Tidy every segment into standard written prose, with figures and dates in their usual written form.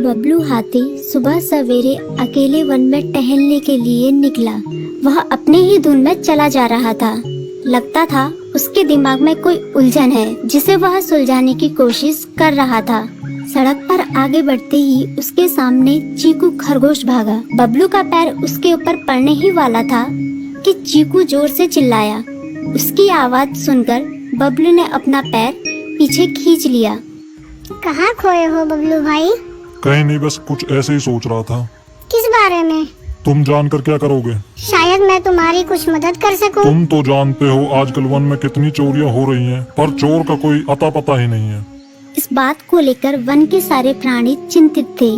बबलू हाथी सुबह सवेरे अकेले वन में टहलने के लिए निकला। वह अपने ही धुन में चला जा रहा था। लगता था उसके दिमाग में कोई उलझन है जिसे वह सुलझाने की कोशिश कर रहा था। सड़क पर आगे बढ़ते ही उसके सामने चीकू खरगोश भागा। बबलू का पैर उसके ऊपर पड़ने ही वाला था कि चीकू जोर से चिल्लाया। उसकी आवाज सुनकर बबलू ने अपना पैर पीछे खींच लिया। कहाँ खोए हो बबलू भाई? कहीं नहीं, बस कुछ ऐसे ही सोच रहा था। किस बारे में? तुम जानकर क्या करोगे? शायद मैं तुम्हारी कुछ मदद कर सकूं। तुम तो जानते हो आजकल वन में कितनी चोरियां हो रही हैं, पर चोर का कोई अता पता ही नहीं है। इस बात को लेकर वन के सारे प्राणी चिंतित थे।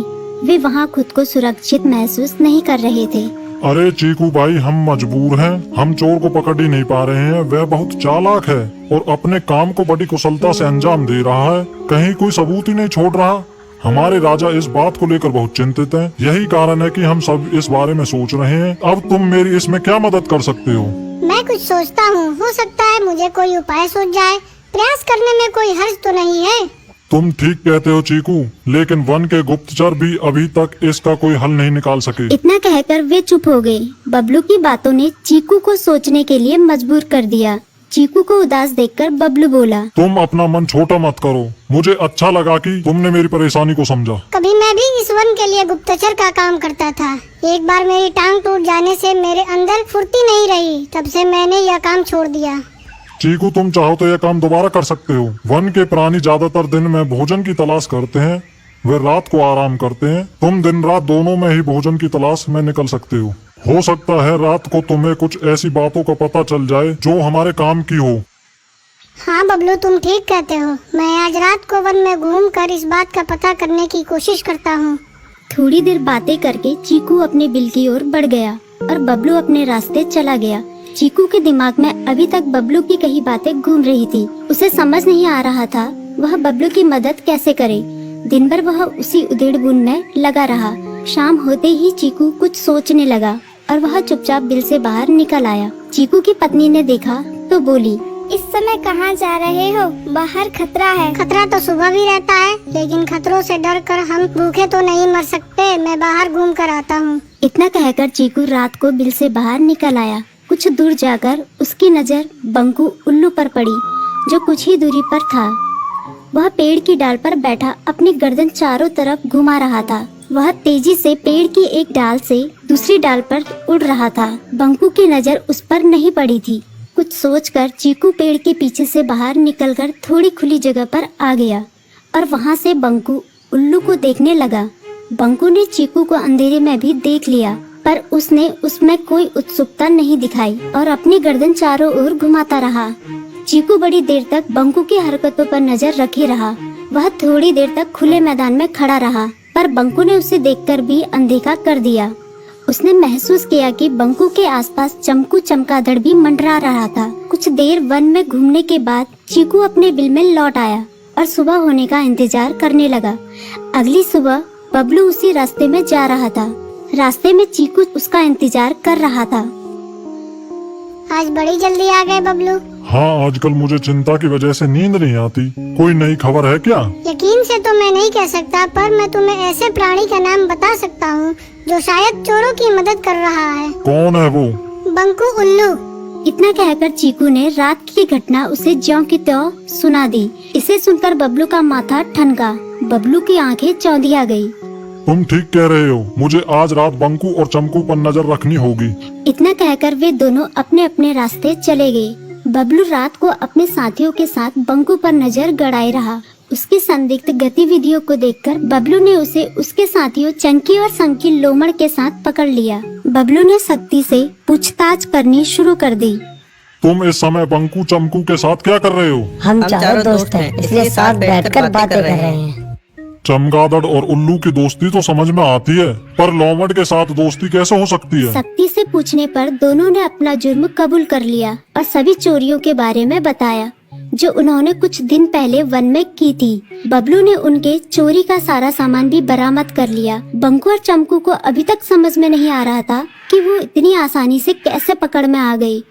वे वहाँ खुद को सुरक्षित महसूस नहीं कर रहे थे। अरे चीकू भाई, हम मजबूर हैं। हम चोर को पकड़ ही नहीं पा रहे हैं। वह बहुत चालाक है और अपने काम को बड़ी कुशलता से अंजाम दे रहा है। कहीं कोई सबूत ही नहीं छोड़ रहा। हमारे राजा इस बात को लेकर बहुत चिंतित हैं। यही कारण है कि हम सब इस बारे में सोच रहे हैं। अब तुम मेरी इसमें क्या मदद कर सकते हो? मैं कुछ सोचता हूँ, हो सकता है मुझे कोई उपाय सूझ जाए। प्रयास करने में कोई हर्ज तो नहीं है। तुम ठीक कहते हो चीकू, लेकिन वन के गुप्तचर भी अभी तक इसका कोई हल नहीं निकाल सके। इतना कहकर वे चुप हो गए। बबलू की बातों ने चीकू को सोचने के लिए मजबूर कर दिया। चीकू को उदास देखकर बबलू बोला, तुम अपना मन छोटा मत करो। मुझे अच्छा लगा कि तुमने मेरी परेशानी को समझा। कभी मैं भी इस वन के लिए गुप्तचर का काम करता था। एक बार मेरी टांग टूट जाने से मेरे अंदर फुर्ती नहीं रही। तब से मैंने यह काम छोड़ दिया। चीकू, तुम चाहो तो यह काम दोबारा कर सकते हो। वन के प्राणी ज्यादातर दिन में भोजन की तलाश करते हैं, वे रात को आराम करते हैं। तुम दिन रात दोनों में ही भोजन की तलाश में निकल सकते हो सकता है रात को तुम्हें कुछ ऐसी बातों का पता चल जाए जो हमारे काम की हो। हाँ बबलू, तुम ठीक कहते हो। मैं आज रात को वन में घूम कर इस बात का पता करने की कोशिश करता हूँ। थोड़ी देर बातें करके चीकू अपने बिल की ओर बढ़ गया और बबलू अपने रास्ते चला गया। चीकू के दिमाग में अभी तक बबलू की कही बातें घूम रही थी। उसे समझ नहीं आ रहा था वह बबलू की मदद कैसे करे। दिन भर वह उसी उधेड़-बुन में लगा रहा। शाम होते ही चीकू कुछ सोचने लगा और वह चुपचाप बिल से बाहर निकल आया। चीकू की पत्नी ने देखा तो बोली, इस समय कहाँ जा रहे हो? बाहर खतरा है। खतरा तो सुबह भी रहता है, लेकिन खतरों से डर कर हम भूखे तो नहीं मर सकते। मैं बाहर घूम कर आता हूँ। इतना कहकर चीकू रात को बिल से बाहर निकल आया। कुछ दूर जाकर उसकी नजर बंकू उल्लू पर पड़ी, जो कुछ ही दूरी पर था। वह पेड़ की डाल पर बैठा अपनी गर्दन चारों तरफ घुमा रहा था। वह तेजी से पेड़ की एक डाल से दूसरी डाल पर उड़ रहा था। बंकू की नजर उस पर नहीं पड़ी थी। कुछ सोचकर चीकू पेड़ के पीछे से बाहर निकलकर थोड़ी खुली जगह पर आ गया और वहां से बंकू उल्लू को देखने लगा। बंकू ने चीकू को अंधेरे में भी देख लिया, पर उसने उसमें कोई उत्सुकता नहीं दिखाई और अपनी गर्दन चारों ओर घुमाता रहा। चीकू बड़ी देर तक बंकू की हरकतों पर नजर रखे रहा। वह थोड़ी देर तक खुले मैदान में खड़ा रहा, पर बंकू ने उसे देखकर भी अनदेखा कर दिया। उसने महसूस किया कि बंकू के आसपास चमकू चमगादड़ भी मंडरा रहा था। कुछ देर वन में घूमने के बाद चीकू अपने बिल में लौट आया और सुबह होने का इंतजार करने लगा। अगली सुबह बबलू उसी रास्ते में जा रहा था। रास्ते में चीकू उसका इंतजार कर रहा था। आज बड़ी जल्दी आ गए बबलू। हाँ, आजकल मुझे चिंता की वजह से नींद नहीं आती। कोई नई खबर है क्या? यकीन से तो मैं नहीं कह सकता, पर मैं तुम्हें ऐसे प्राणी का नाम बता सकता हूँ जो शायद चोरों की मदद कर रहा है। कौन है वो? बंकू उल्लू। इतना कहकर चीकू ने रात की घटना उसे ज्यों की त्यों सुना दी। इसे सुनकर बबलू का माथा ठनका। बबलू की आंखें चौंधिया गई। तुम ठीक कह रहे हो। मुझे आज रात बंकू और चमकू पर नजर रखनी होगी। इतना कहकर वे दोनों अपने अपने रास्ते चले गए। बबलू रात को अपने साथियों के साथ बंकू पर नजर गड़ाए रहा। उसकी संदिग्ध गतिविधियों को देखकर बबलू ने उसे उसके साथियों चंकी और संकी लोमड़ के साथ पकड़ लिया। बबलू ने सख्ती से पूछताछ करनी शुरू कर दी। तुम इस समय बंकू चमकू के साथ क्या कर रहे हो? हम चारों दोस्त हैं, इसलिए साथ बैठकर बातें कर रहे हैं। चमगादड़ और उल्लू की दोस्ती तो समझ में आती है, पर लोमड़ के साथ दोस्ती कैसे हो सकती है? सख्ती से पूछने पर दोनों ने अपना जुर्म कबूल कर लिया और सभी चोरियों के बारे में बताया जो उन्होंने कुछ दिन पहले वन में की थी। बबलू ने उनके चोरी का सारा सामान भी बरामद कर लिया। बंकू और चमकू को अभी तक समझ में नहीं आ रहा था कि वो इतनी आसानी से कैसे पकड़ में आ गई।